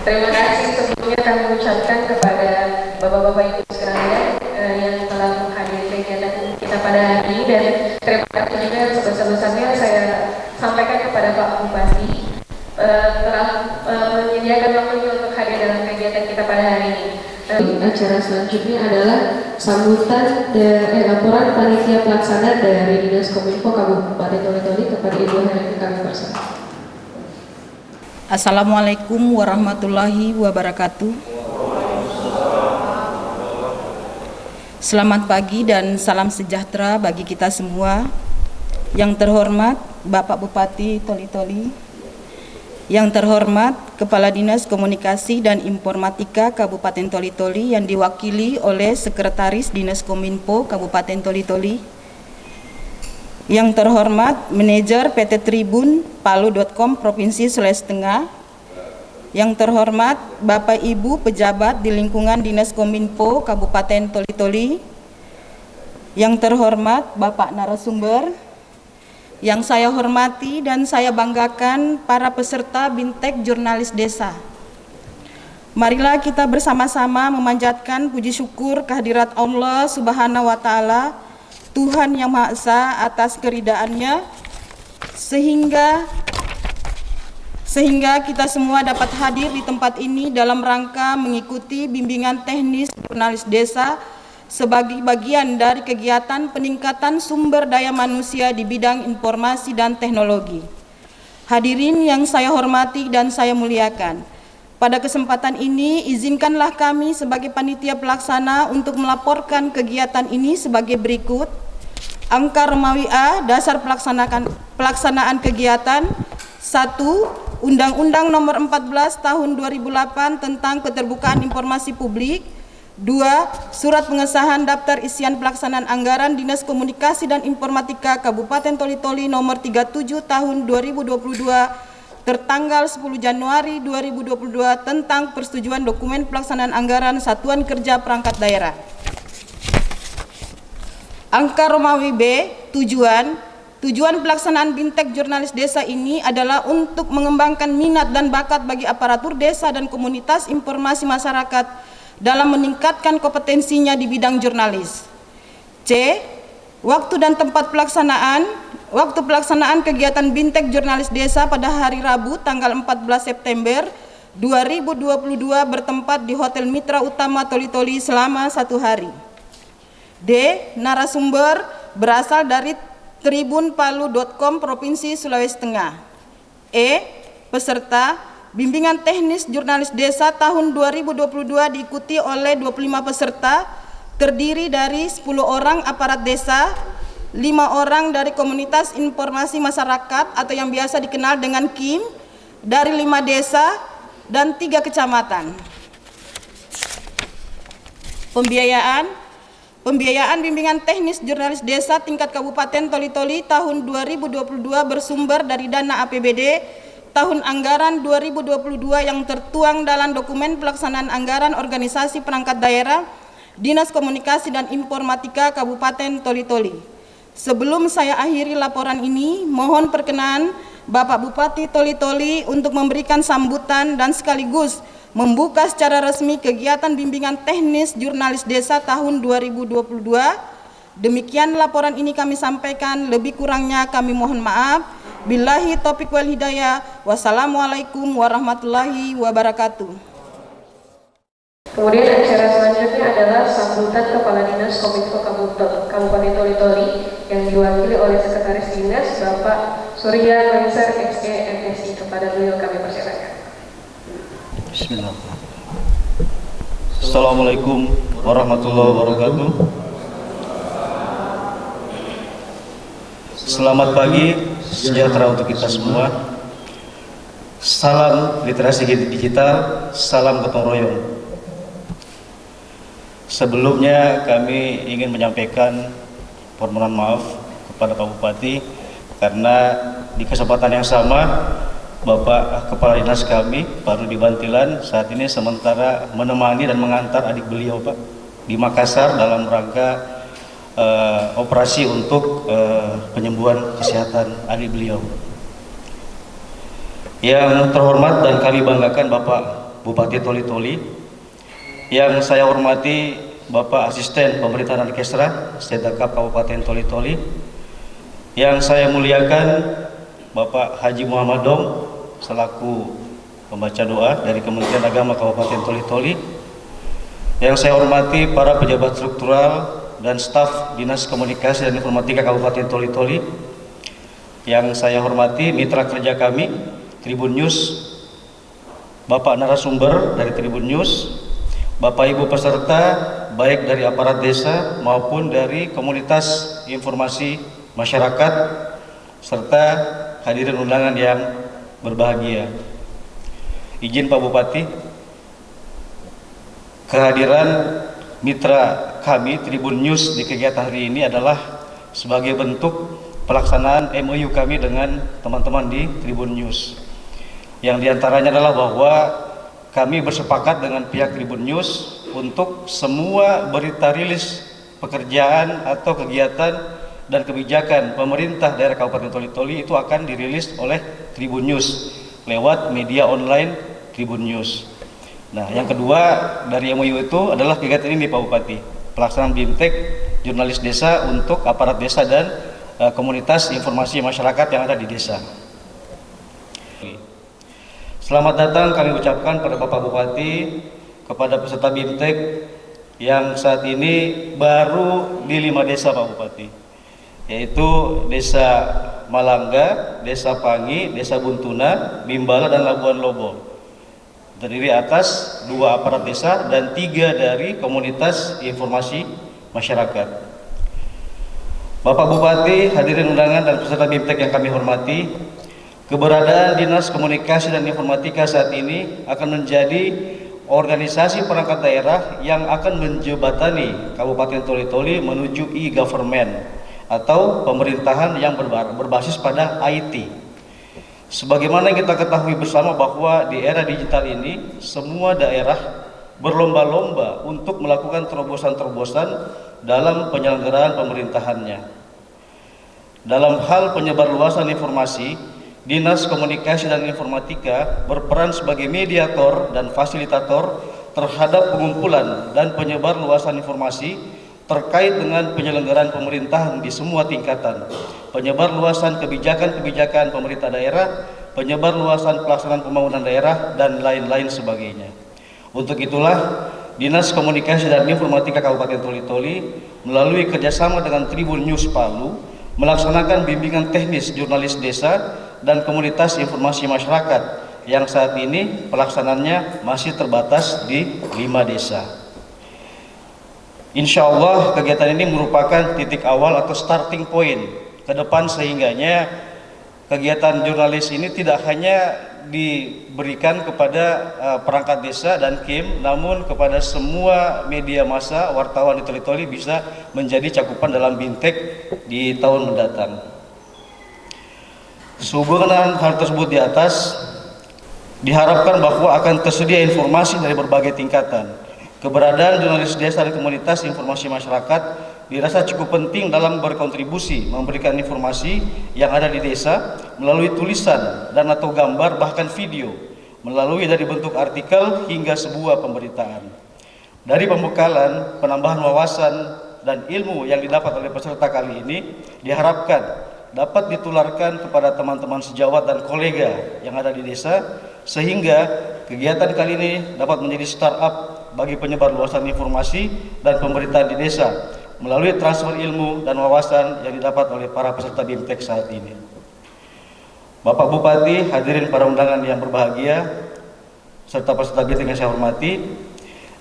Terima kasih sebelumnya kami ucapkan kepada Bapak-Bapak Ibu sekalian yang telah menghadiri kegiatan kita pada hari ini, dan terima kasih juga yang sebesar-besarnya saya sampaikan kepada Pak Bupati telah menyediakan waktunya untuk hadir dalam kegiatan kita pada hari ini. Acara selanjutnya adalah sambutan laporan panitia pelaksana dari Dinas Kominfo Kabupaten Toli-Toli kepada Ibu Heri kami bersama. Assalamualaikum warahmatullahi wabarakatuh. Selamat pagi dan salam sejahtera bagi kita semua. Yang terhormat Bapak Bupati Toli-Toli, yang terhormat Kepala Dinas Komunikasi dan Informatika Kabupaten Toli-Toli yang diwakili oleh Sekretaris Dinas Kominfo Kabupaten Toli-Toli, yang terhormat Manajer PT Tribun Palu.com Provinsi Sulawesi Tengah, yang terhormat Bapak Ibu pejabat di lingkungan Dinas Kominfo Kabupaten Toli-Toli, yang terhormat Bapak narasumber, yang saya hormati dan saya banggakan para peserta Bintek Jurnalis Desa. Marilah kita bersama-sama memanjatkan puji syukur kehadirat Allah Subhanahu wa Ta'ala, Tuhan Yang Maha Esa, atas keridaannya sehingga kita semua dapat hadir di tempat ini dalam rangka mengikuti bimbingan teknis jurnalis desa sebagai bagian dari kegiatan peningkatan sumber daya manusia di bidang informasi dan teknologi. Hadirin yang saya hormati dan saya muliakan, pada kesempatan ini izinkanlah kami sebagai panitia pelaksana untuk melaporkan kegiatan ini sebagai berikut. Angka Romawi A, dasar pelaksanaan kegiatan. 1. Undang-Undang Nomor 14 Tahun 2008 tentang Keterbukaan Informasi Publik. 2. Surat pengesahan daftar isian pelaksanaan anggaran Dinas Komunikasi dan Informatika Kabupaten Toli-Toli nomor 37 tahun 2022 tertanggal 10 Januari 2022 tentang persetujuan dokumen pelaksanaan anggaran Satuan Kerja Perangkat Daerah. Angka Romawi B, tujuan pelaksanaan Bintek Jurnalis Desa ini adalah untuk mengembangkan minat dan bakat bagi aparatur desa dan komunitas informasi masyarakat dalam meningkatkan kompetensinya di bidang jurnalis. C. Waktu dan tempat pelaksanaan. Waktu pelaksanaan kegiatan Bintek Jurnalis Desa pada hari Rabu tanggal 14 September 2022 bertempat di Hotel Mitra Utama Toli-Toli selama 1 hari. D. Narasumber berasal dari Tribun Palu.com Provinsi Sulawesi Tengah. E. Peserta bimbingan teknis jurnalis desa tahun 2022 diikuti oleh 25 peserta, terdiri dari 10 orang aparat desa, 5 orang dari komunitas informasi masyarakat atau yang biasa dikenal dengan KIM, dari 5 desa dan 3 kecamatan. Pembiayaan bimbingan teknis jurnalis desa tingkat Kabupaten Toli-Toli tahun 2022 bersumber dari dana APBD tahun anggaran 2022 yang tertuang dalam dokumen pelaksanaan anggaran organisasi perangkat daerah Dinas Komunikasi dan Informatika Kabupaten Toli-Toli. Sebelum saya akhiri laporan ini, mohon perkenan Bapak Bupati Toli-Toli untuk memberikan sambutan dan sekaligus membuka secara resmi kegiatan bimbingan teknis jurnalis desa tahun 2022. Demikian laporan ini kami sampaikan, lebih kurangnya kami mohon maaf. Billahi taufiq wal hidayah. Wassalamualaikum warahmatullahi wabarakatuh. Kemudian acara selanjutnya adalah sambutan Kepala Dinas Kominfo Kabupaten Toli-Toli yang diwakili oleh Sekretaris Dinas Bapak Surya Mansar SE MSI. Kepada beliau kami persilakan. Bismillah. Assalamualaikum warahmatullahi wabarakatuh. Selamat pagi, sejahtera untuk kita semua. Salam literasi digital, salam gotong royong. Sebelumnya kami ingin menyampaikan permohonan maaf kepada Pak Bupati karena di kesempatan yang sama Bapak Kepala Dinas kami, Pak Rudi Bantilan, saat ini sementara menemani dan mengantar adik beliau Pak di Makassar dalam rangka operasi untuk penyembuhan kesehatan adik beliau. Yang terhormat dan kami banggakan Bapak Bupati Toli-Toli. Yang saya hormati Bapak Asisten Pemerintahan Kesra Sedekap Kabupaten Toli-Toli. Yang saya muliakan Bapak Haji Muhammad Dom selaku pembaca doa dari Kementerian Agama Kabupaten Toli-Toli. Yang saya hormati para pejabat struktural dan staf Dinas Komunikasi dan Informatika Kabupaten Toli-Toli. Yang saya hormati mitra kerja kami Tribun News, Bapak narasumber dari Tribun News, Bapak Ibu peserta baik dari aparat desa maupun dari komunitas informasi masyarakat serta hadirin undangan yang berbahagia. Izin Pak Bupati, kehadiran mitra kami Tribun News di kegiatan hari ini adalah sebagai bentuk pelaksanaan MOU kami dengan teman-teman di Tribun News. Yang diantaranya adalah bahwa kami bersepakat dengan pihak Tribun News untuk semua berita rilis pekerjaan atau kegiatan dan kebijakan pemerintah daerah Kabupaten Toli-Toli itu akan dirilis oleh Tribun News lewat media online Tribun News. Nah, yang kedua dari MOU itu adalah kegiatan ini Pak Bupati, pelaksanaan BIMTEK jurnalis desa untuk aparat desa dan komunitas informasi masyarakat yang ada di desa. Selamat datang kami ucapkan pada Bapak Bupati, kepada peserta BIMTEK yang saat ini baru di 5 desa Pak Bupati, yaitu Desa Malangga, Desa Pangi, Desa Buntuna, Bimbala dan Labuan Lobo. Terdiri atas 2 aparat desa dan 3 dari komunitas informasi masyarakat. Bapak Bupati, hadirin undangan dan peserta BIMTEK yang kami hormati, keberadaan Dinas Komunikasi dan Informatika saat ini akan menjadi organisasi perangkat daerah yang akan menjembatani Kabupaten Toli-Toli menuju e-government atau pemerintahan yang berbasis pada IT. Sebagaimana kita ketahui bersama bahwa di era digital ini semua daerah berlomba-lomba untuk melakukan terobosan-terobosan dalam penyelenggaraan pemerintahannya. Dalam hal penyebarluasan informasi, Dinas Komunikasi dan Informatika berperan sebagai mediator dan fasilitator terhadap pengumpulan dan penyebarluasan informasi terkait dengan penyelenggaraan pemerintahan di semua tingkatan, penyebarluasan kebijakan-kebijakan pemerintah daerah, penyebarluasan pelaksanaan pembangunan daerah, dan lain-lain sebagainya. Untuk itulah, Dinas Komunikasi dan Informatika Kabupaten Toli-Toli melalui kerjasama dengan Tribun News Palu melaksanakan bimbingan teknis jurnalis desa dan komunitas informasi masyarakat yang saat ini pelaksanaannya masih terbatas di 5 desa. Insya Allah kegiatan ini merupakan titik awal atau starting point ke depan sehingganya kegiatan jurnalis ini tidak hanya diberikan kepada perangkat desa dan KIM, namun kepada semua media massa, wartawan di Toli-Toli bisa menjadi cakupan dalam BIMTEK di tahun mendatang. Sehubungan dengan hal tersebut di atas, diharapkan bahwa akan tersedia informasi dari berbagai tingkatan. Keberadaan jurnalis desa dan komunitas informasi masyarakat dirasa cukup penting dalam berkontribusi memberikan informasi yang ada di desa melalui tulisan dan atau gambar bahkan video, melalui dari bentuk artikel hingga sebuah pemberitaan. Dari pembekalan, penambahan wawasan dan ilmu yang didapat oleh peserta kali ini diharapkan dapat ditularkan kepada teman-teman sejawat dan kolega yang ada di desa, sehingga kegiatan kali ini dapat menjadi startup bagi penyebar luasan informasi dan pemberitaan di desa melalui transfer ilmu dan wawasan yang didapat oleh para peserta BIMTEK saat ini. Bapak Bupati, hadirin para undangan yang berbahagia, serta peserta BIMTEK yang saya hormati,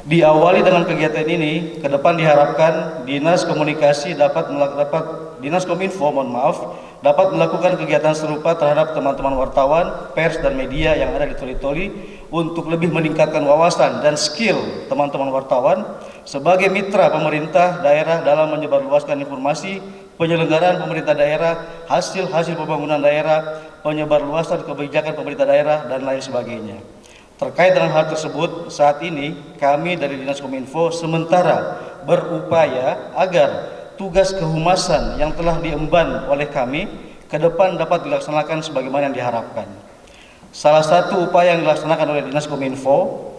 diawali dengan kegiatan ini, ke depan diharapkan Dinas Komunikasi Dinas Kominfo, dapat melakukan kegiatan serupa terhadap teman-teman wartawan, pers dan media yang ada di Toli-Toli untuk lebih meningkatkan wawasan dan skill teman-teman wartawan sebagai mitra pemerintah daerah dalam menyebarluaskan informasi penyelenggaraan pemerintah daerah, hasil-hasil pembangunan daerah, penyebarluasan kebijakan pemerintah daerah dan lain sebagainya. Terkait dengan hal tersebut, saat ini kami dari Dinas Kominfo sementara berupaya agar tugas kehumasan yang telah diemban oleh kami ke depan dapat dilaksanakan sebagaimana yang diharapkan. Salah satu upaya yang dilaksanakan oleh Dinas Kominfo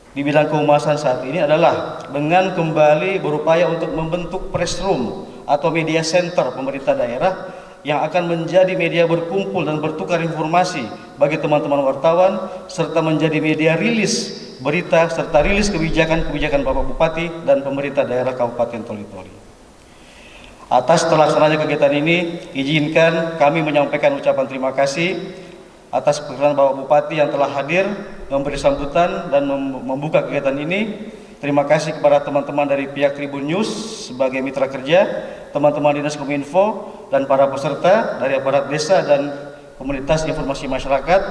di bidang kehumasan saat ini adalah dengan kembali berupaya untuk membentuk press room atau media center pemerintah daerah yang akan menjadi media berkumpul dan bertukar informasi bagi teman-teman wartawan, serta menjadi media rilis berita serta rilis kebijakan-kebijakan Bapak Bupati dan pemerintah daerah Kabupaten Toli-Toli. Atas terlaksananya kegiatan ini, izinkan kami menyampaikan ucapan terima kasih atas perkenan Bapak Bupati yang telah hadir memberi sambutan dan membuka kegiatan ini. Terima kasih kepada teman-teman dari pihak Tribun News sebagai mitra kerja, teman-teman Dinas Kominfo, dan para peserta dari aparat desa dan komunitas informasi masyarakat.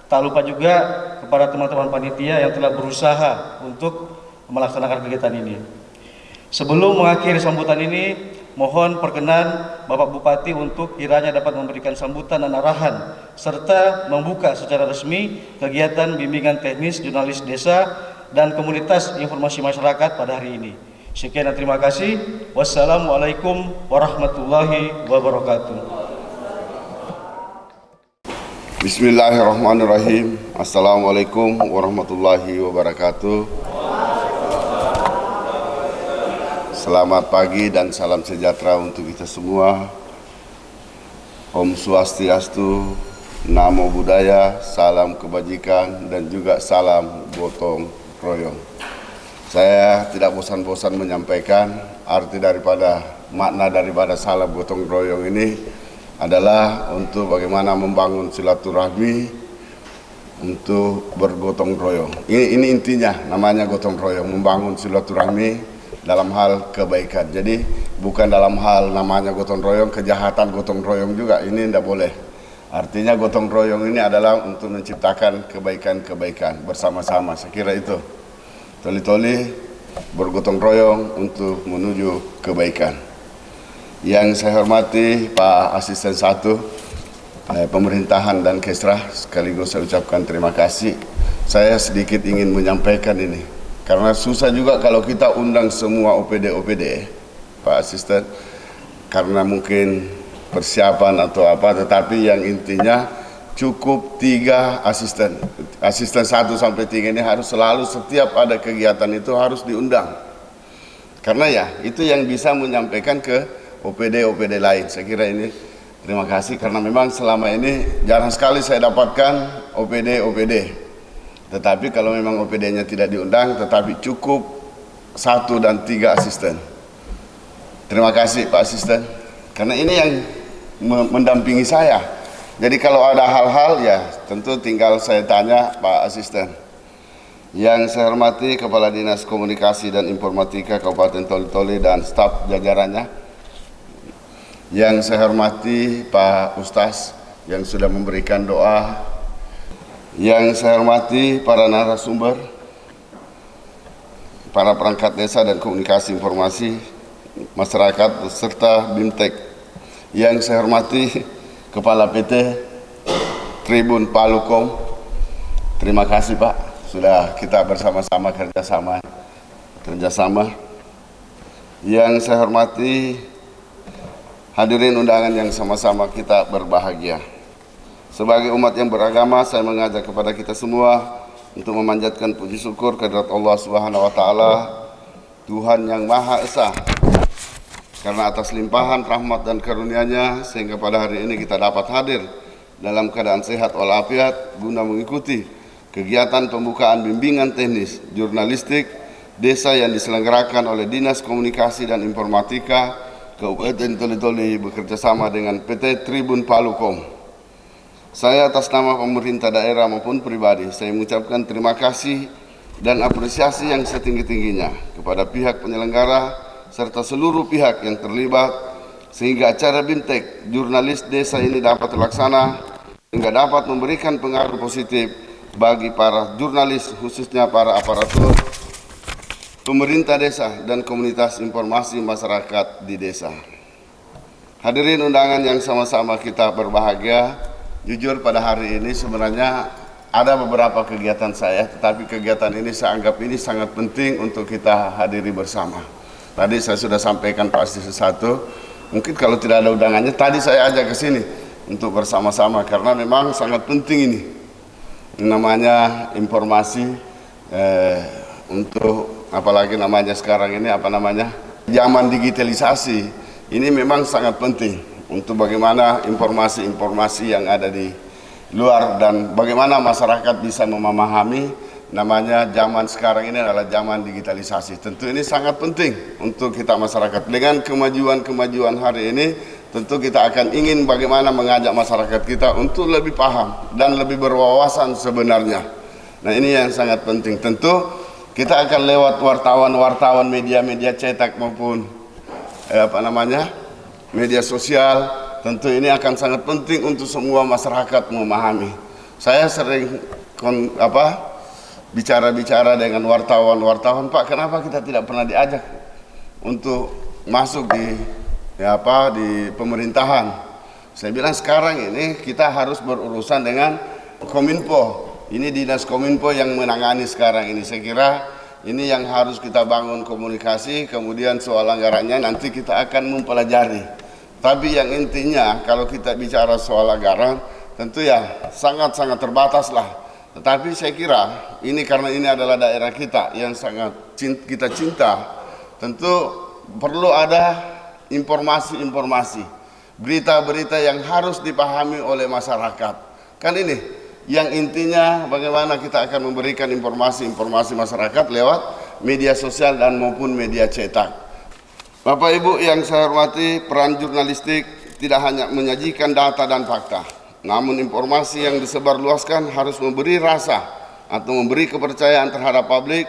Tak lupa juga kepada teman-teman panitia yang telah berusaha untuk melaksanakan kegiatan ini. Sebelum mengakhiri sambutan ini, mohon perkenan Bapak Bupati untuk kiranya dapat memberikan sambutan dan arahan serta membuka secara resmi kegiatan bimbingan teknis jurnalis desa dan komunitas informasi masyarakat pada hari ini. Sekian dan terima kasih. Wassalamualaikum warahmatullahi wabarakatuh. Bismillahirrahmanirrahim. Assalamualaikum warahmatullahi wabarakatuh. Selamat pagi dan salam sejahtera untuk kita semua. Om Swastiastu, Namo Buddhaya, salam kebajikan dan juga salam gotong royong. Saya tidak bosan-bosan menyampaikan arti daripada makna daripada salam gotong royong ini adalah untuk bagaimana membangun silaturahmi untuk bergotong royong. Ini intinya, namanya gotong royong, membangun silaturahmi dalam hal kebaikan. Jadi bukan dalam hal namanya gotong royong, kejahatan gotong royong juga, ini tidak boleh. Artinya gotong royong ini adalah untuk menciptakan kebaikan-kebaikan bersama-sama. Saya kira itu. Toli-toli bergotong royong untuk menuju kebaikan. Yang saya hormati Pak Asisten 1 Pemerintahan dan Kesra, sekaligus saya ucapkan terima kasih. Saya sedikit ingin menyampaikan ini, karena susah juga kalau kita undang semua OPD, Pak Asisten, karena mungkin persiapan atau apa, tetapi yang intinya cukup 3 asisten. Asisten 1 sampai 3 ini harus selalu, setiap ada kegiatan itu harus diundang. Karena ya, itu yang bisa menyampaikan ke OPD lain. Saya kira ini terima kasih, karena memang selama ini jarang sekali saya dapatkan OPD. Tetapi kalau memang OPD-nya tidak diundang, tetapi cukup 1 dan 3 asisten. Terima kasih Pak Asisten, karena ini yang mendampingi saya. Jadi kalau ada hal-hal ya tentu tinggal saya tanya Pak Asisten. Yang saya hormati Kepala Dinas Komunikasi dan Informatika Kabupaten Toli-Toli dan staf jajarannya. Yang saya hormati Pak Ustaz yang sudah memberikan doa. Yang saya hormati para narasumber, para perangkat desa dan komunikasi informasi masyarakat beserta BIMTEK. Yang saya hormati Kepala PT Tribun Palukom. Terima kasih Pak, sudah kita bersama-sama kerjasama. Yang saya hormati hadirin undangan yang sama-sama kita berbahagia. Sebagai umat yang beragama, saya mengajak kepada kita semua untuk memanjatkan puji syukur kehadirat Allah Subhanahu wa taala, Tuhan yang Maha Esa. Karena atas limpahan rahmat dan karunia-Nya sehingga pada hari ini kita dapat hadir dalam keadaan sehat walafiat guna mengikuti kegiatan pembukaan bimbingan teknis jurnalistik desa yang diselenggarakan oleh Dinas Komunikasi dan Informatika Kabupaten Toli-Toli bekerjasama dengan PT Tribun Palukom. Saya atas nama pemerintah daerah maupun pribadi, saya mengucapkan terima kasih dan apresiasi yang setinggi-tingginya kepada pihak penyelenggara serta seluruh pihak yang terlibat sehingga acara BIMTEK jurnalis desa ini dapat terlaksana sehingga dapat memberikan pengaruh positif bagi para jurnalis, khususnya para aparatur pemerintah desa dan komunitas informasi masyarakat di desa. Hadirin undangan yang sama-sama kita berbahagia, jujur pada hari ini sebenarnya ada beberapa kegiatan saya, tetapi kegiatan ini saya anggap ini sangat penting untuk kita hadiri bersama. Tadi saya sudah sampaikan Pak Asisten 1, mungkin kalau tidak ada undangannya, tadi saya ajak ke sini untuk bersama-sama karena memang sangat penting ini. Namanya informasi untuk apalagi namanya sekarang ini zaman digitalisasi ini memang sangat penting untuk bagaimana informasi-informasi yang ada di luar dan bagaimana masyarakat bisa memahami namanya zaman sekarang ini adalah zaman digitalisasi. Tentu ini sangat penting untuk kita masyarakat. Dengan kemajuan hari ini, tentu kita akan ingin bagaimana mengajak masyarakat kita untuk lebih paham dan lebih berwawasan sebenarnya. Nah, ini yang sangat penting. Tentu kita akan lewat wartawan-wartawan media-media cetak maupun media sosial. Tentu ini akan sangat penting untuk semua masyarakat memahami. Saya sering bicara-bicara dengan wartawan, Pak, kenapa kita tidak pernah diajak untuk masuk di pemerintahan? Saya bilang sekarang ini kita harus berurusan dengan Kominfo. Ini dinas Kominfo yang menangani sekarang ini. Saya kira ini yang harus kita bangun komunikasi, kemudian soal anggarannya nanti kita akan mempelajari. Tapi yang intinya kalau kita bicara soal anggaran, tentu ya sangat-sangat terbatas lah. Tetapi saya kira ini karena ini adalah daerah kita yang sangat kita cinta, tentu perlu ada informasi-informasi, berita-berita yang harus dipahami oleh masyarakat. Kan ini yang intinya bagaimana kita akan memberikan informasi-informasi masyarakat lewat media sosial dan maupun media cetak. Bapak Ibu yang saya hormati, peran jurnalistik tidak hanya menyajikan data dan fakta, namun informasi yang disebarluaskan harus memberi rasa atau memberi kepercayaan terhadap publik.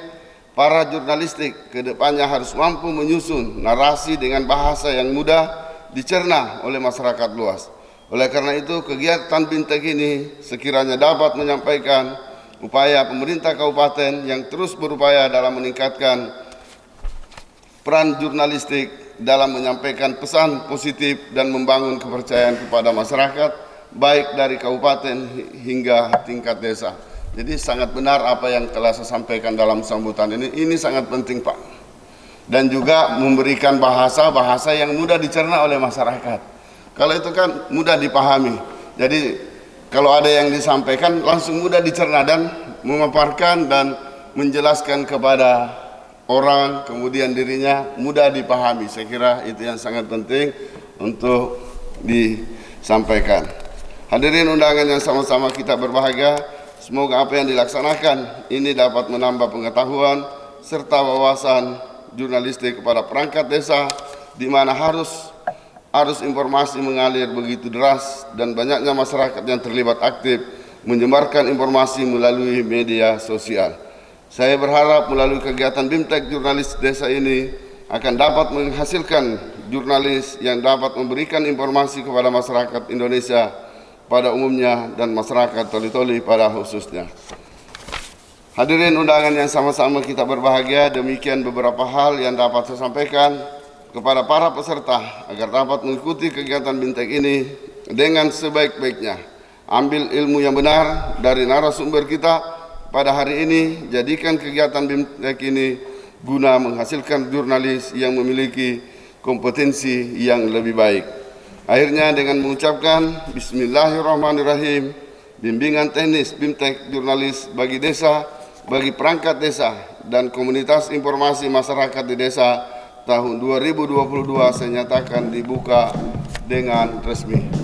Para jurnalistik kedepannya harus mampu menyusun narasi dengan bahasa yang mudah dicerna oleh masyarakat luas. Oleh karena itu, kegiatan BIMTEK ini sekiranya dapat menyampaikan upaya pemerintah kabupaten yang terus berupaya dalam meningkatkan peran jurnalistik dalam menyampaikan pesan positif dan membangun kepercayaan kepada masyarakat, baik dari kabupaten hingga tingkat desa. Jadi sangat benar apa yang telah saya sampaikan dalam sambutan ini sangat penting, Pak. Dan juga memberikan bahasa-bahasa yang mudah dicerna oleh masyarakat. Kalau itu kan mudah dipahami. Jadi kalau ada yang disampaikan langsung mudah dicerna dan memaparkan dan menjelaskan kepada orang, kemudian dirinya mudah dipahami. Saya kira itu yang sangat penting untuk disampaikan. Hadirin undangan yang sama-sama kita berbahagia, semoga apa yang dilaksanakan ini dapat menambah pengetahuan serta wawasan jurnalistik kepada perangkat desa, di mana arus informasi mengalir begitu deras dan banyaknya masyarakat yang terlibat aktif menyebarkan informasi melalui media sosial. Saya berharap melalui kegiatan BIMTEK Jurnalis Desa ini akan dapat menghasilkan jurnalis yang dapat memberikan informasi kepada masyarakat Indonesia pada umumnya dan masyarakat Toli-Toli pada khususnya. Hadirin undangan yang sama-sama kita berbahagia, demikian beberapa hal yang dapat saya sampaikan kepada para peserta agar dapat mengikuti kegiatan BIMTEK ini dengan sebaik-baiknya. Ambil ilmu yang benar dari narasumber kita pada hari ini, jadikan kegiatan BIMTEK ini guna menghasilkan jurnalis yang memiliki kompetensi yang lebih baik. Akhirnya dengan mengucapkan Bismillahirrahmanirrahim, bimbingan teknis BIMTEK Jurnalis bagi desa, bagi perangkat desa dan komunitas informasi masyarakat di desa tahun 2022 saya nyatakan dibuka dengan resmi.